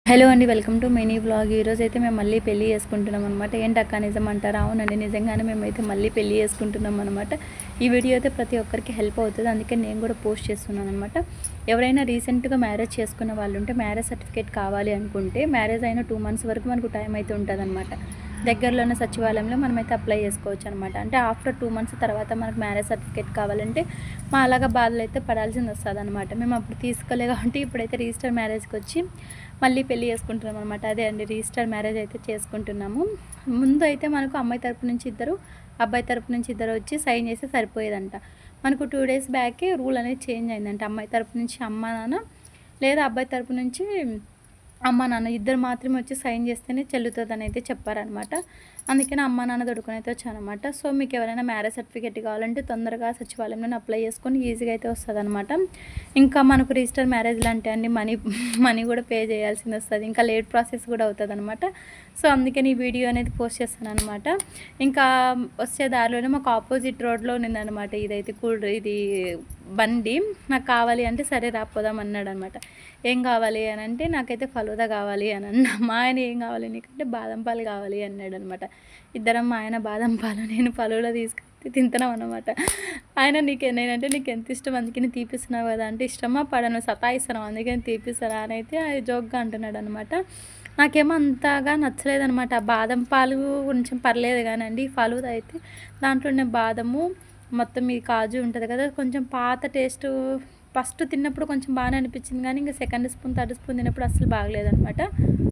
Hello అండి, welcome to mini vlog. ఈరోజు అయితే మేము మళ్ళీ పెళ్లి చేసుకుంటున్నాం అనమాట. ఏంటి అక్క నిజం అంటారా? అవునండి, నిజంగానే మేమైతే మళ్ళీ పెళ్లి చేసుకుంటున్నాం అనమాట. ఈ వీడియో అయితే ప్రతి ఒక్కరికి హెల్ప్ అవుతుంది, అందుకే నేను కూడా పోస్ట్ చేస్తున్నాను అనమాట. ఎవరైనా రీసెంట్గా మ్యారేజ్ చేసుకున్న వాళ్ళు ఉంటే మ్యారేజ్ సర్టిఫికేట్ కావాలి అనుకుంటే మ్యారేజ్ అయిన 2 months వరకు మనకు టైం అయితే ఉంటుంది అనమాట. దగ్గరలో ఉన్న సచివాలయంలో మనమైతే అప్లై చేసుకోవచ్చు అనమాట. అంటే ఆఫ్టర్ 2 months తర్వాత మనకు మ్యారేజ్ సర్టిఫికేట్ కావాలంటే మా అలాగా బాధలు అయితే పడాల్సింది వస్తుంది అనమాట. మేము అప్పుడు తీసుకోలే కాబట్టి ఇప్పుడైతే రిజిస్టర్ మ్యారేజ్కి వచ్చి మళ్ళీ పెళ్లి చేసుకుంటున్నాం అనమాట. అదే అండి, రిజిస్టర్ మ్యారేజ్ అయితే చేసుకుంటున్నాము. ముందు అయితే మనకు అమ్మాయి తరపు నుంచి ఇద్దరు, అబ్బాయి తరపు నుంచి ఇద్దరు వచ్చి సైన్ చేస్తే సరిపోయేదంట. మనకు 2 days బ్యాకే రూల్ అనేది చేంజ్ అయిందంట. అమ్మాయి తరపు నుంచి అమ్మ నాన్న లేదా అబ్బాయి తరపు నుంచి అమ్మ నాన్న ఇద్దరు మాత్రమే వచ్చి సైన్ చేస్తేనే చెల్లుతుందని అయితే చెప్పారనమాట. అందుకని అమ్మ నాన్న తోడుకొని అయితే వచ్చానమాట. సో మీకు ఎవరైనా మ్యారేజ్ సర్టిఫికేట్ కావాలంటే తొందరగా సచివాలయంలో అప్లై చేసుకొని ఈజీగా అయితే వస్తుంది అనమాట. ఇంకా మనకు రిజిస్టర్ మ్యారేజ్లు అంటే అన్ని మనీ కూడా పే చేయాల్సింది వస్తుంది, ఇంకా లేట్ ప్రాసెస్ కూడా అవుతుంది అనమాట. సో అందుకని ఈ వీడియో అనేది పోస్ట్ చేస్తాను అనమాట. ఇంకా వచ్చే దారిలోనే మాకు ఆపోజిట్ రోడ్లో ఉన్నదనమాట ఇదైతే ఇది బండి. నాకు కావాలి అంటే సరే రాపోదాం అన్నాడు అనమాట. ఏం కావాలి అని అంటే నాకైతే ఫలూదా కావాలి అని అన్నా. మా ఆయన ఏం కావాలి నీకంటే బాదం పాలు కావాలి అన్నాడు అనమాట. ఇద్దరం మా ఆయన బాదం పాలు, నేను ఫలూదా తీసుకొని తింటున్నాం అనమాట. ఆయన నేనంటే నీకు ఎంత ఇష్టం అందుకని తీపిస్తున్నావు కదా అంటే ఇష్టమా పడను సతాయిస్తున్నావు అందుకని తీపిస్తారా అని అయితే జోక్గా అంటున్నాడు అనమాట. నాకేమో అంతగా నచ్చలేదనమాట. బాదం పాలు కొంచెం పర్లేదు కానండి, ఫలూదా అయితే దాంట్లో ఉన్న బాదము మొత్తం ఈ కాజు ఉంటుంది కదా, కొంచెం పాత టేస్ట్. ఫస్ట్ తిన్నప్పుడు కొంచెం బాగానే అనిపించింది కానీ ఇంకా సెకండ్ స్పూన్ థర్డ్ స్పూన్ తిన్నప్పుడు అస్సలు బాగలేదనమాట.